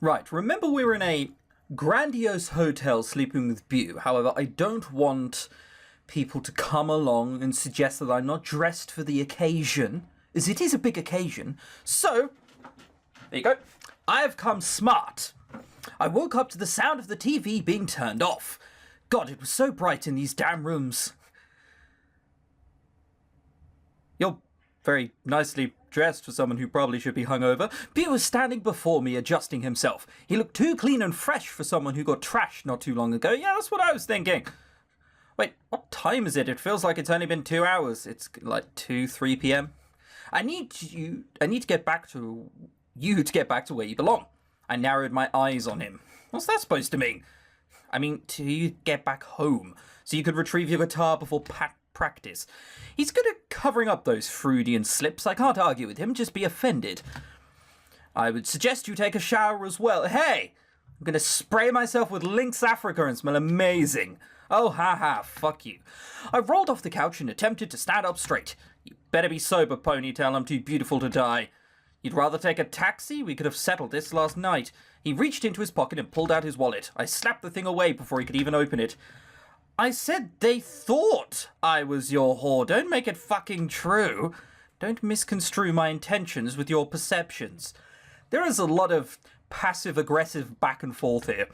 Right, remember we were in a grandiose hotel sleeping with Beau. However, I don't want people to come along and suggest that I'm not dressed for the occasion, as it is a big occasion. So, there you go. I have come smart. I woke up to the sound of the TV being turned off. God, it was so bright in these damn rooms. You're very nicely dressed for someone who probably should be hungover. Beau was standing before me, adjusting himself. He looked too clean and fresh for someone who got trashed not too long ago. Yeah, that's what I was thinking. Wait, what time is it? It feels like it's only been 2 hours. It's like 2, 3 p.m. I need to get back to you to get back to where you belong. I narrowed my eyes on him. What's that supposed to mean? I mean, to get back home, so you could retrieve your guitar before practice. He's good at covering up those Freudian slips. I can't argue with him, just be offended. I would suggest you take a shower as well. Hey! I'm gonna spray myself with Lynx Africa and smell amazing. Oh, haha, fuck you. I rolled off the couch and attempted to stand up straight. You better be sober, Ponytail, I'm too beautiful to die. You'd rather take a taxi? We could have settled this last night. He reached into his pocket and pulled out his wallet. I slapped the thing away before he could even open it. I said they thought I was your whore. Don't make it fucking true. Don't misconstrue my intentions with your perceptions. There is a lot of passive-aggressive back and forth here.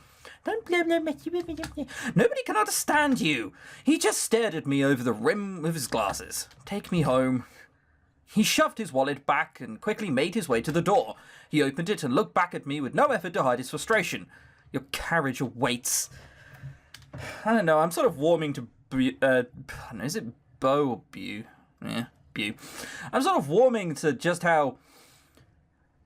Nobody can understand you. He just stared at me over the rim of his glasses. Take me home. He shoved his wallet back and quickly made his way to the door. He opened it and looked back at me with no effort to hide his frustration. Your carriage awaits. I don't know, I'm sort of warming to is it Beau or Beau? Yeah, Beau. I'm sort of warming to just how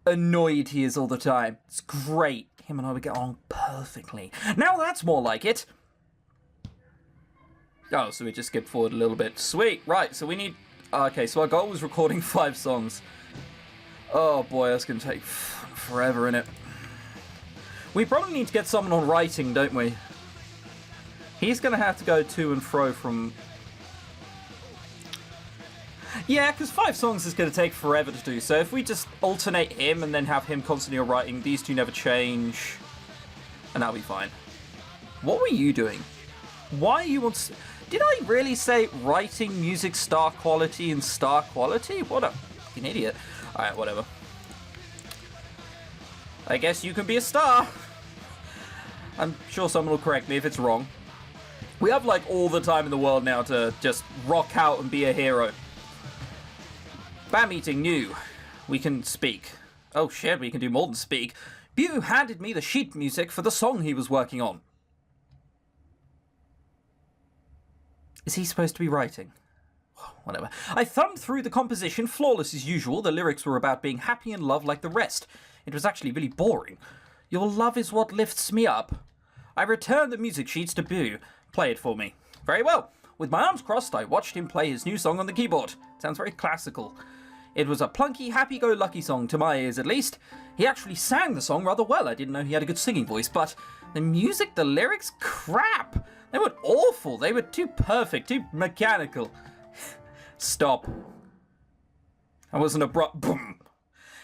annoyed he is all the time. It's great. Him and I would get on perfectly. Now that's more like it. Oh, so we just skipped forward a little bit. Sweet, right, so we need... Okay, so our goal was recording 5 songs. Oh boy, that's gonna take forever, innit? We probably need to get someone on writing, don't we? He's going to have to go to and fro from... Yeah, because 5 songs is going to take forever to do, so if we just alternate him and then have him constantly writing, these two never change, and that'll be fine. What were you doing? Why you want... Did I really say writing, music, star quality, and star quality? What a fucking idiot. Alright, whatever. I guess you can be a star. I'm sure someone will correct me if it's wrong. We have, like, all the time in the world now to just rock out and be a hero. Band meeting new. We can speak. Oh shit, we can do more than speak. Beau handed me the sheet music for the song he was working on. Is he supposed to be writing? Whatever. I thumbed through the composition, flawless as usual. The lyrics were about being happy in love like the rest. It was actually really boring. Your love is what lifts me up. I returned the music sheets to Beau. Play it for me. Very well. With my arms crossed, I watched him play his new song on the keyboard. Sounds very classical. It was a plunky, happy-go-lucky song, to my ears at least. He actually sang the song rather well. I didn't know he had a good singing voice, but the music, the lyrics, crap. They were awful. They were too perfect, too mechanical. Stop. I wasn't abrupt. Boom.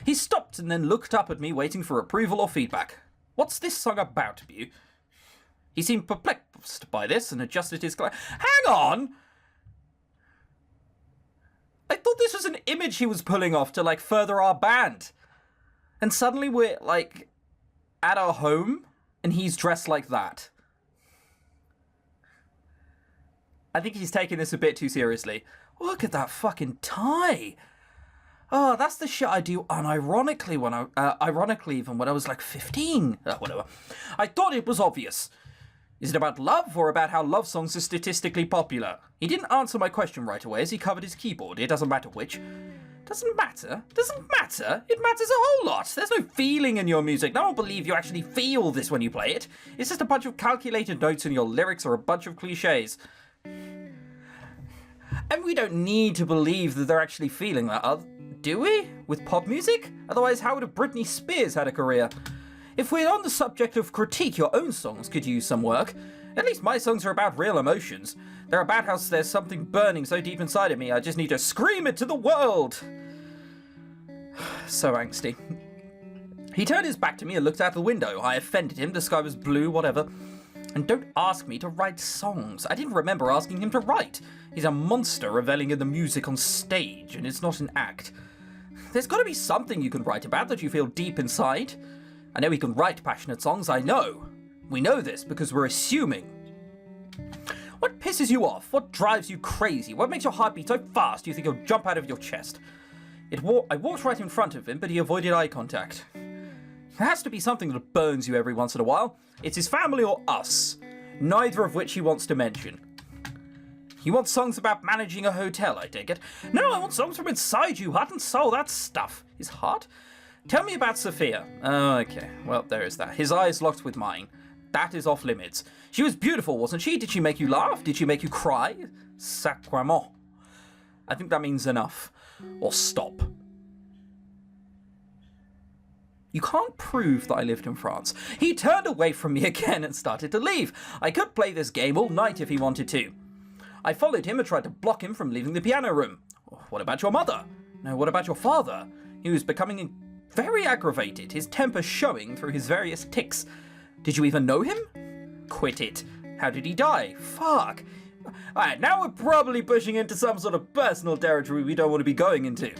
He stopped and then looked up at me, waiting for approval or feedback. What's this song about, Beau? He seemed perplexed by this and adjusted his glass. Hang on! I thought this was an image he was pulling off to, like, further our band. And suddenly we're, like, at our home, and he's dressed like that. I think he's taking this a bit too seriously. Look at that fucking tie! Oh, that's the shit I do unironically when ironically even when I was like 15. Whatever. I thought it was obvious. Is it about love or about how love songs are statistically popular? He didn't answer my question right away as he covered his keyboard. It doesn't matter which. Doesn't matter? Doesn't matter? It matters a whole lot. There's no feeling in your music. No one will believe you actually feel this when you play it. It's just a bunch of calculated notes and your lyrics are a bunch of cliches. And we don't need to believe that they're actually feeling that, do we? With pop music? Otherwise, how would have Britney Spears had a career? If we're on the subject of critique, your own songs could use some work. At least my songs are about real emotions. They're about how there's something burning so deep inside of me, I just need to scream it to the world. So angsty. He turned his back to me and looked out the window. I offended him, the sky was blue, whatever. And don't ask me to write songs. I didn't remember asking him to write. He's a monster reveling in the music on stage, and it's not an act. There's got to be something you can write about that you feel deep inside. I know he can write passionate songs, I know. We know this because we're assuming. What pisses you off? What drives you crazy? What makes your heart beat so fast you think you'll jump out of your chest? I walked right in front of him, but he avoided eye contact. There has to be something that burns you every once in a while. It's his family or us, neither of which he wants to mention. You want songs about managing a hotel, I take it? No, I want songs from inside you, heart and soul, that stuff. His heart? Tell me about Sophia. Oh, okay, well, there is that. His eyes locked with mine. That is off limits. She was beautiful, wasn't she? Did she make you laugh? Did she make you cry? Sacrement. I think that means enough. Or stop. You can't prove that I lived in France. He turned away from me again and started to leave. I could play this game all night if he wanted to. I followed him and tried to block him from leaving the piano room. What about your mother? No, what about your father? He was becoming very aggravated, his temper showing through his various tics. Did you even know him? Quit it. How did he die? Fuck. Alright, now we're probably pushing into some sort of personal territory we don't want to be going into.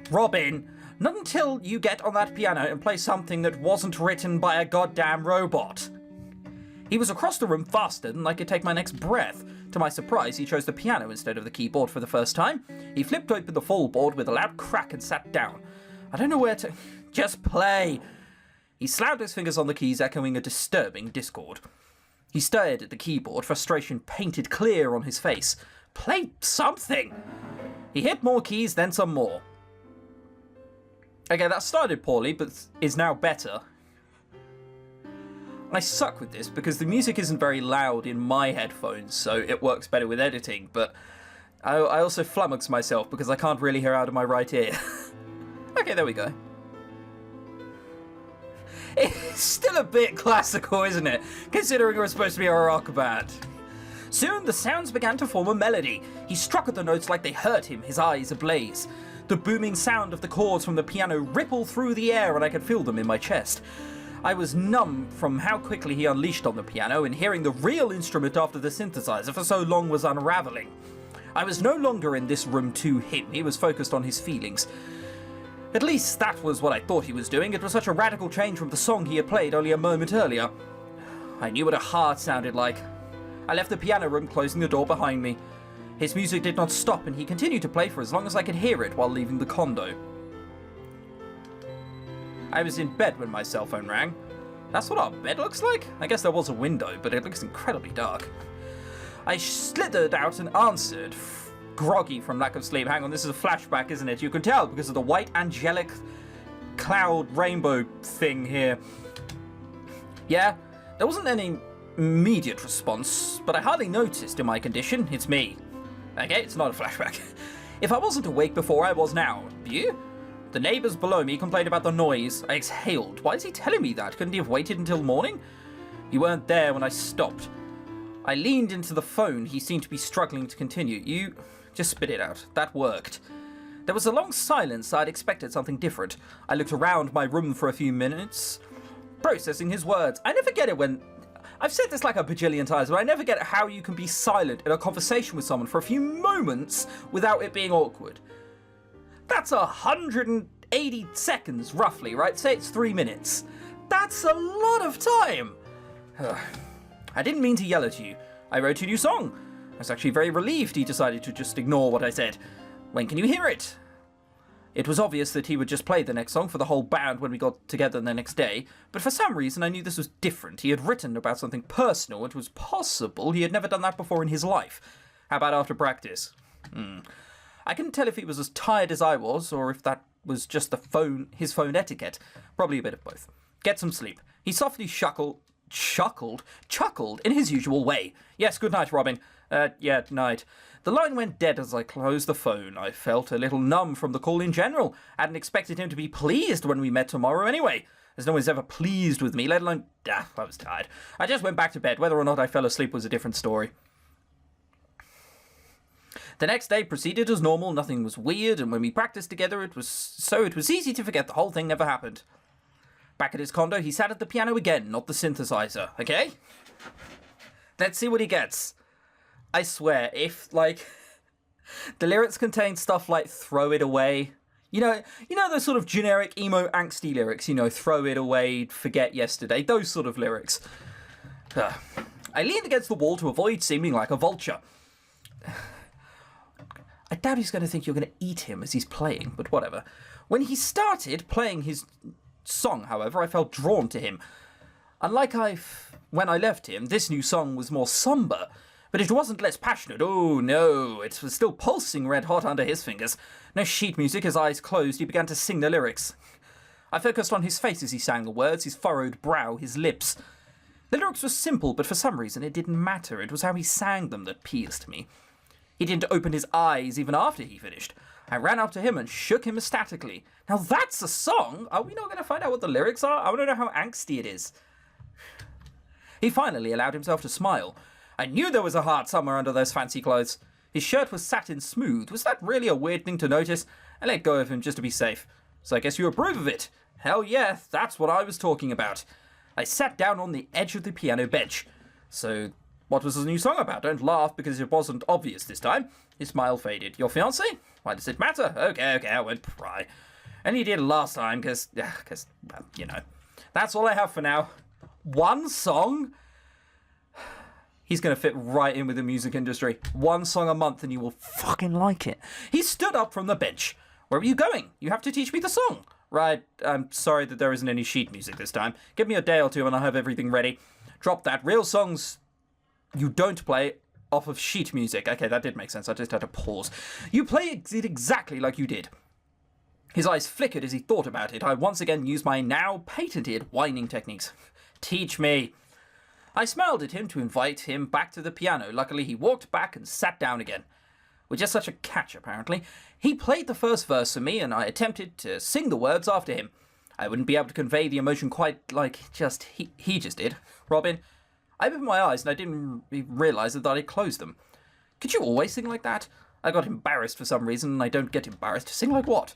Robin, not until you get on that piano and play something that wasn't written by a goddamn robot. He was across the room faster than I could take my next breath. To my surprise, he chose the piano instead of the keyboard for the first time. He flipped open the full board with a loud crack and sat down. I don't know where to... Just play. He slammed his fingers on the keys, echoing a disturbing discord. He stared at the keyboard, frustration painted clear on his face. Play something! He hit more keys, then some more. Okay, that started poorly, but is now better. I suck with this because the music isn't very loud in my headphones, so it works better with editing, but I also flummox myself because I can't really hear out of my right ear. Okay, there we go. It's still a bit classical, isn't it? Considering we're supposed to be a rock band. Soon the sounds began to form a melody. He struck at the notes like they hurt him, his eyes ablaze. The booming sound of the chords from the piano rippled through the air and I could feel them in my chest. I was numb from how quickly he unleashed on the piano, and hearing the real instrument after the synthesizer for so long was unraveling. I was no longer in this room to him, he was focused on his feelings. At least that was what I thought he was doing. It was such a radical change from the song he had played only a moment earlier. I knew what a heart sounded like. I left the piano room, closing the door behind me. His music did not stop, and he continued to play for as long as I could hear it while leaving the condo. I was in bed when my cell phone rang. That's what our bed looks like? I guess there was a window, but it looks incredibly dark. I slithered out and answered, groggy from lack of sleep. Hang on, this is a flashback, isn't it? You can tell because of the white angelic cloud rainbow thing here. Yeah, there wasn't any immediate response, but I hardly noticed in my condition. It's me. Okay, it's not a flashback. If I wasn't awake before, I was now. You? The neighbours below me complained about the noise. I exhaled. Why is he telling me that? Couldn't he have waited until morning? You weren't there when I stopped. I leaned into the phone. He seemed to be struggling to continue. You... Just spit it out. That worked. There was a long silence. I'd expected something different. I looked around my room for a few minutes, processing his words. I never get it when... I've said this like a bajillion times, but I never get how you can be silent in a conversation with someone for a few moments without it being awkward. That's 180 seconds, roughly, right? Say it's 3 minutes. That's a lot of time. I didn't mean to yell at you. I wrote a new song. I was actually very relieved he decided to just ignore what I said. When can you hear it? It was obvious that he would just play the next song for the whole band when we got together the next day, but for some reason I knew this was different. He had written about something personal. It was possible he had never done that before in his life. How about after practice? I couldn't tell if he was as tired as I was, or if that was just his phone etiquette. Probably a bit of both. Get some sleep. He softly chuckled in his usual way. Yes, good night, Robin. Yeah, night. The line went dead as I closed the phone. I felt a little numb from the call in general. I hadn't expected him to be pleased when we met tomorrow anyway. As no one's ever pleased with me, let alone... I was tired. I just went back to bed. Whether or not I fell asleep was a different story. The next day proceeded as normal. Nothing was weird, and when we practiced together, it was easy to forget the whole thing never happened. Back at his condo, he sat at the piano again, not the synthesizer, okay? Let's see what he gets. I swear, if, like, the lyrics contain stuff like throw it away. You know those sort of generic emo angsty lyrics, throw it away, forget yesterday, those sort of lyrics. I leaned against the wall to avoid seeming like a vulture. I doubt he's going to think you're going to eat him as he's playing, but whatever. When he started playing his song, however, I felt drawn to him. Unlike when I left him, this new song was more somber, but it wasn't less passionate. Oh no, it was still pulsing red hot under his fingers. No sheet music, his eyes closed, he began to sing the lyrics. I focused on his face as he sang the words, his furrowed brow, his lips. The lyrics were simple, but for some reason it didn't matter. It was how he sang them that pierced me. He didn't open his eyes even after he finished. I ran up to him and shook him ecstatically. Now that's a song! Are we not going to find out what the lyrics are? I want to know how angsty it is. He finally allowed himself to smile. I knew there was a heart somewhere under those fancy clothes. His shirt was satin smooth. Was that really a weird thing to notice? I let go of him just to be safe. So I guess you approve of it. Hell yeah, that's what I was talking about. I sat down on the edge of the piano bench. So, what was the new song about? Don't laugh because it wasn't obvious this time. His smile faded. Your fiancé? Why does it matter? Okay, I won't pry. And he did last time because, That's all I have for now. One song? He's going to fit right in with the music industry. One song a month and you will fucking like it. He stood up from the bench. Where are you going? You have to teach me the song. Right, I'm sorry that there isn't any sheet music this time. Give me a day or two and I'll have everything ready. Drop that. Real songs you don't play off of sheet music. Okay, that did make sense. I just had to pause. You play it exactly like you did. His eyes flickered as he thought about it. I once again used my now patented whining techniques. Teach me. I smiled at him to invite him back to the piano. Luckily, he walked back and sat down again. With just such a catch, apparently. He played the first verse for me, and I attempted to sing the words after him. I wouldn't be able to convey the emotion quite like he just did. Robin, I opened my eyes and I didn't realise that I closed them. Could you always sing like that? I got embarrassed for some reason, and I don't get embarrassed. Sing like what?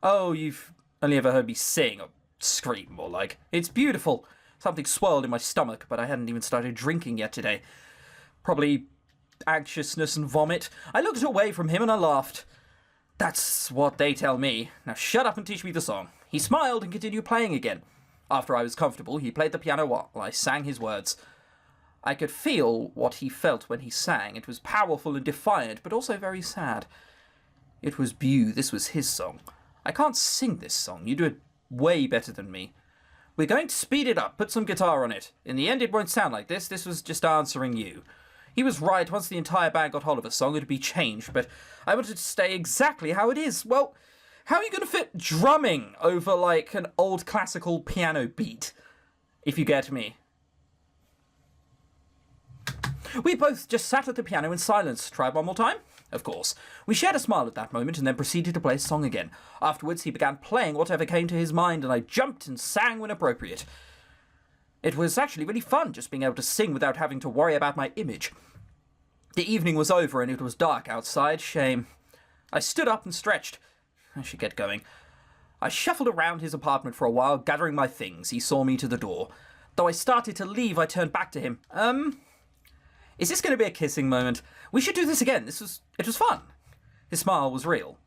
Oh, you've only ever heard me sing, or scream, more like. It's beautiful. Something swirled in my stomach, but I hadn't even started drinking yet today. Probably anxiousness and vomit. I looked away from him and I laughed. That's what they tell me. Now shut up and teach me the song. He smiled and continued playing again. After I was comfortable, he played the piano while I sang his words. I could feel what he felt when he sang. It was powerful and defiant, but also very sad. It was Beau. This was his song. I can't sing this song. You do it way better than me. We're going to speed it up, put some guitar on it. In the end, it won't sound like this. This was just answering you. He was right. Once the entire band got hold of a song, it would be changed, but I wanted to stay exactly how it is. Well, how are you going to fit drumming over, like, an old classical piano beat? If you get me. We both just sat at the piano in silence. Try one more time? Of course. We shared a smile at that moment and then proceeded to play a song again. Afterwards, he began playing whatever came to his mind, and I jumped and sang when appropriate. It was actually really fun just being able to sing without having to worry about my image. The evening was over and it was dark outside. Shame. I stood up and stretched. I should get going. I shuffled around his apartment for a while, gathering my things. He saw me to the door. Though I started to leave, I turned back to him. Is this going to be a kissing moment? We should do this again. It was fun. His smile was real.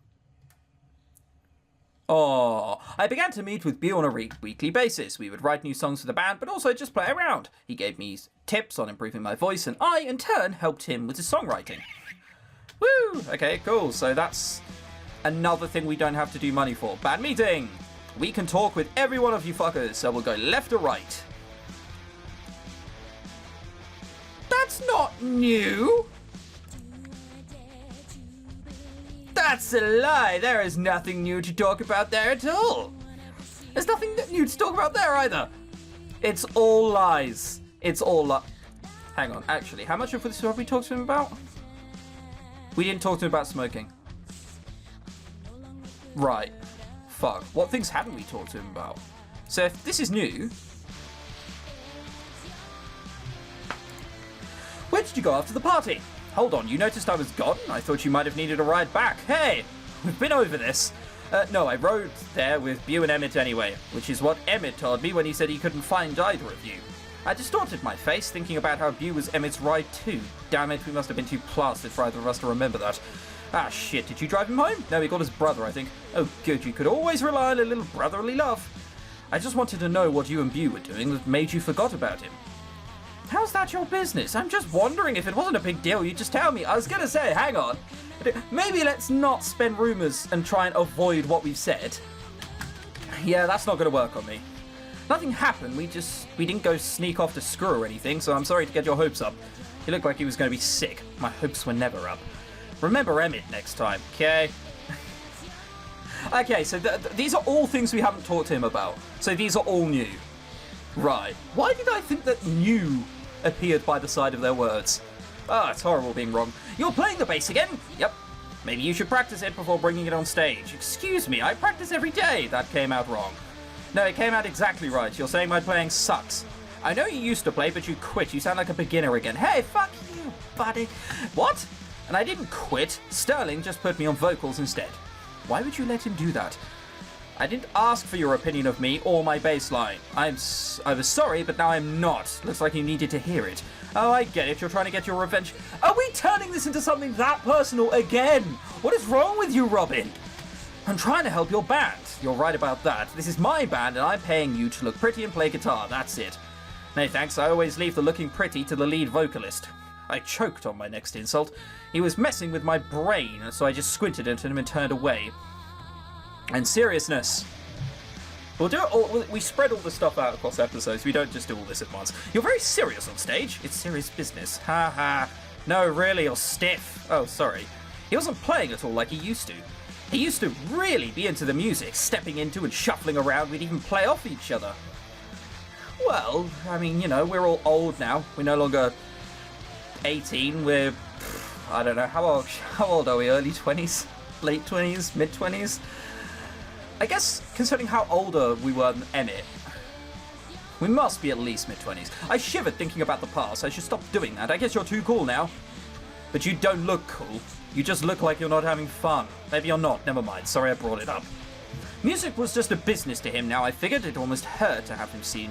Oh, I began to meet with Beau on a weekly basis. We would write new songs for the band, but also just play around. He gave me tips on improving my voice, and I, in turn, helped him with his songwriting. Woo! Okay, cool. So that's another thing we don't have to do money for. Band meeting! We can talk with every one of you fuckers, so we'll go left or right. That's not new! That's a lie! There is nothing new to talk about there at all! There's nothing new to talk about there either! It's all lies. It's all Hang on, actually, how much of this have we talked to him about? We didn't talk to him about smoking. Right. Fuck. What things haven't we talked to him about? So if this is new... Where did you go after the party? Hold on, you noticed I was gone? I thought you might have needed a ride back. Hey! We've been over this. No, I rode there with Beau and Emmett anyway, which is what Emmett told me when he said he couldn't find either of you. I distorted my face, thinking about how Beau was Emmett's ride too. Damn it, we must have been too plastered for either of us to remember that. Ah, shit, did you drive him home? No, he got his brother, I think. Oh, good, you could always rely on a little brotherly love. I just wanted to know what you and Beau were doing that made you forgot about him. How's that your business? I'm just wondering. If it wasn't a big deal, you'd just tell me. I was gonna say, hang on. Maybe let's not spin rumours and try and avoid what we've said. Yeah, that's not gonna work on me. Nothing happened, we didn't go sneak off to screw or anything, so I'm sorry to get your hopes up. He looked like he was gonna be sick. My hopes were never up. Remember Emmett next time, okay? Okay, so these are all things we haven't talked to him about. So these are all new. Right. Why did I think that new appeared by the side of their words? Ah, it's horrible being wrong. You're playing the bass again? Yep. Maybe you should practice it before bringing it on stage. Excuse me, I practice every day. That came out wrong. No, it came out exactly right. You're saying my playing sucks. I know you used to play, but you quit. You sound like a beginner again. Hey, fuck you, buddy. What? And I didn't quit. Sterling just put me on vocals instead. Why would you let him do that? I didn't ask for your opinion of me or my bass line. I was sorry, but now I'm not. Looks like you needed to hear it. Oh, I get it. You're trying to get your revenge. Are we turning this into something that personal again? What is wrong with you, Robin? I'm trying to help your band. You're right about that. This is my band, and I'm paying you to look pretty and play guitar. That's it. No thanks. I always leave the looking pretty to the lead vocalist. I choked on my next insult. He was messing with my brain, so I just squinted at him and turned away. And seriousness. We'll do it all. We spread all the stuff out across episodes. We don't just do all this at once. You're very serious on stage. It's serious business. Ha ha. No, really, you're stiff. Oh, sorry. He wasn't playing at all like he used to. He used to really be into the music, stepping into and shuffling around. We'd even play off each other. Well, I mean, you know, we're all old now. We're no longer 18. We're, I don't know, how old are we? Early 20s? Late 20s? Mid 20s? I guess, considering how older we were than Emmett, we must be at least mid-20s. I shivered thinking about the past. I should stop doing that. I guess you're too cool now. But you don't look cool. You just look like you're not having fun. Maybe you're not. Never mind. Sorry I brought it up. Music was just a business to him now. I figured it almost hurt to have him see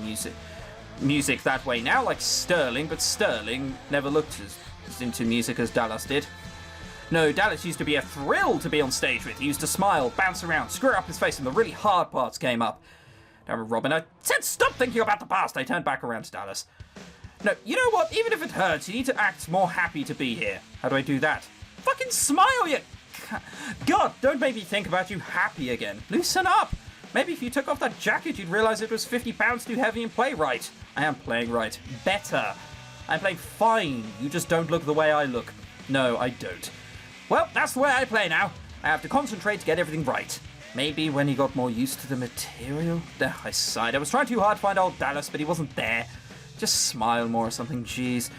music that way now, like Sterling. But Sterling never looked as into music as Dallas did. No, Dallas used to be a thrill to be on stage with. He used to smile, bounce around, screw up his face, and the really hard parts came up. Damn it, Robin, I said stop thinking about the past. I turned back around to Dallas. No, you know what? Even if it hurts, you need to act more happy to be here. How do I do that? Fucking smile, you... God, don't make me think about you happy again. Loosen up. Maybe if you took off that jacket, you'd realize it was 50 pounds too heavy and play right. I am playing right. Better. I'm playing fine. You just don't look the way I look. No, I don't. Well, that's the way I play now. I have to concentrate to get everything right. Maybe when he got more used to the material? I sighed. I was trying too hard to find old Dallas, but he wasn't there. Just smile more or something, jeez.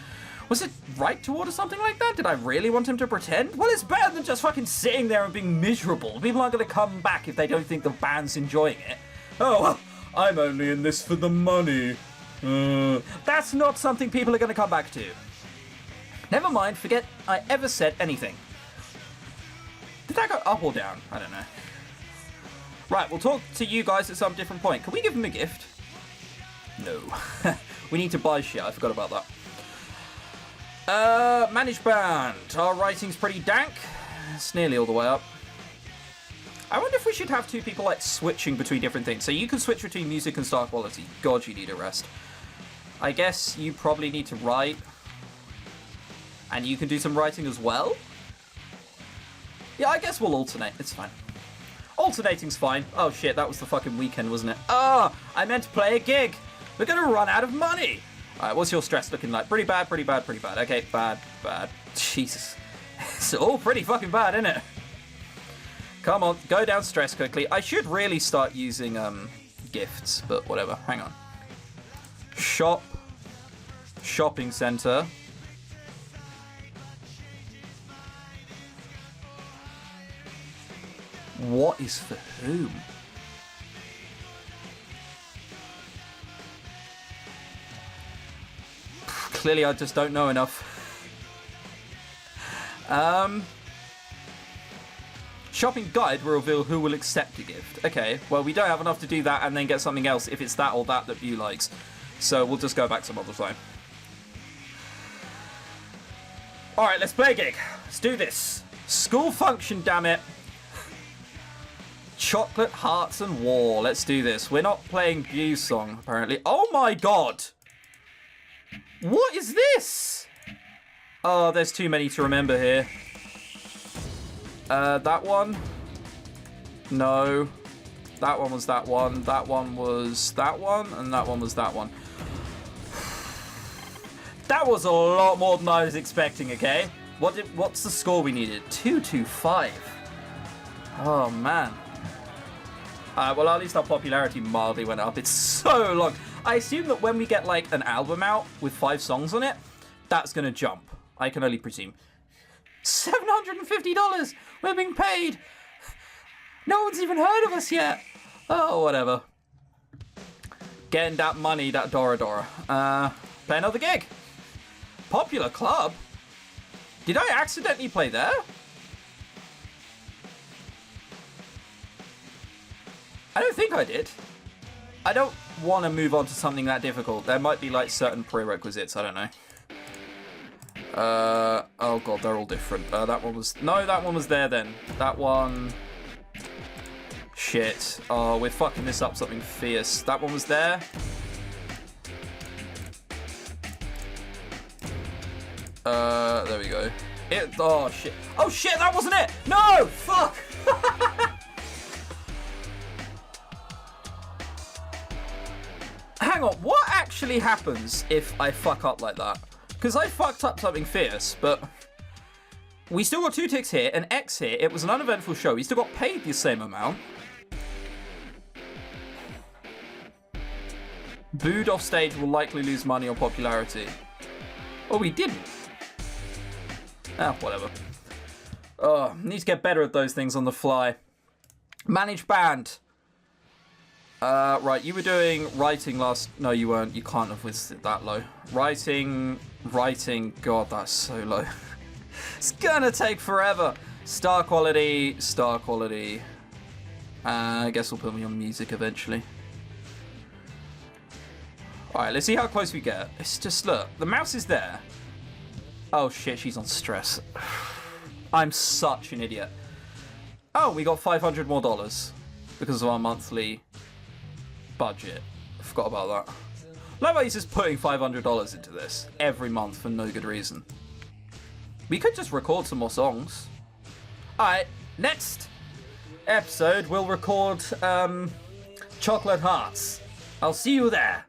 Was it right to order something like that? Did I really want him to pretend? Well, it's better than just fucking sitting there and being miserable. People aren't going to come back if they don't think the band's enjoying it. Oh, I'm only in this for the money. That's not something people are going to come back to. Never mind, forget I ever said anything. Did that go up or down? I don't know. Right, we'll talk to you guys at some different point. Can we give him a gift? No. We need to buy shit. I forgot about that. Managed band. Our writing's pretty dank. It's nearly all the way up. I wonder if we should have two people, like, switching between different things. So you can switch between music and star quality. God, you need a rest. I guess you probably need to write. And you can do some writing as well? Yeah, I guess we'll alternate. It's fine. Alternating's fine. Oh shit, that was the fucking weekend, wasn't it? Ah, I meant to play a gig. We're gonna run out of money. Alright, what's your stress looking like? Pretty bad, pretty bad, pretty bad. Okay, bad, bad. Jesus. It's all pretty fucking bad, isn't it? Come on, go down stress quickly. I should really start using gifts, but whatever. Hang on. Shop. Shopping center. What is for whom? Clearly I just don't know Shopping guide will reveal who will accept a gift. Okay, well, we don't have enough to do that and then get something else if it's that or that Beau likes. So we'll just go back some other time. Alright, let's play a gig. Let's do this. School function, damn it. Chocolate, hearts, and war. Let's do this. We're not playing Beau's song, apparently. Oh my god! What is this? Oh, there's too many to remember here. That one? No. That one was that one. That one was that one. And that one was that one. That was a lot more than I was expecting, okay? What's the score we needed? 225. Oh, man. Well, at least our popularity mildly went up. It's so long. I assume that when we get, like, an album out with 5 songs on it, that's going to jump. I can only presume. $750! We're being paid! No one's even heard of us yet! Oh, whatever. Getting that money, that Dora Dora. Play another gig. Popular club? Did I accidentally play there? I don't think I did. I don't want to move on to something that difficult. There might be, like, certain prerequisites. I don't know. Oh god, they're all different. That one was... No, that one was there then. That one... Shit. Oh, we're fucking this up something fierce. That one was there. There we go. Oh, shit. Oh, shit, that wasn't it! No! Fuck! Hang on, what actually happens if I fuck up like that? Because I fucked up something fierce, but... We still got 2 ticks here, an X here. It was an uneventful show. We still got paid the same amount. Booed off stage will likely lose money or popularity. Oh, we didn't. Ah, whatever. Oh, need to get better at those things on the fly. Manage band. Right, you were doing writing last... No, you weren't. You can't have visited that low. Writing... God, that's so low. It's gonna take forever. Star quality. I guess we'll put me on music eventually. Alright, let's see how close we get. It's just, look, the mouse is there. Oh shit, she's on stress. I'm such an idiot. Oh, we got $500 more because of our monthly budget. I forgot about that. Nobody's just putting $500 into this every month for no good reason. We could just record some more songs. Alright, next episode we'll record Chocolate Hearts. I'll see you there.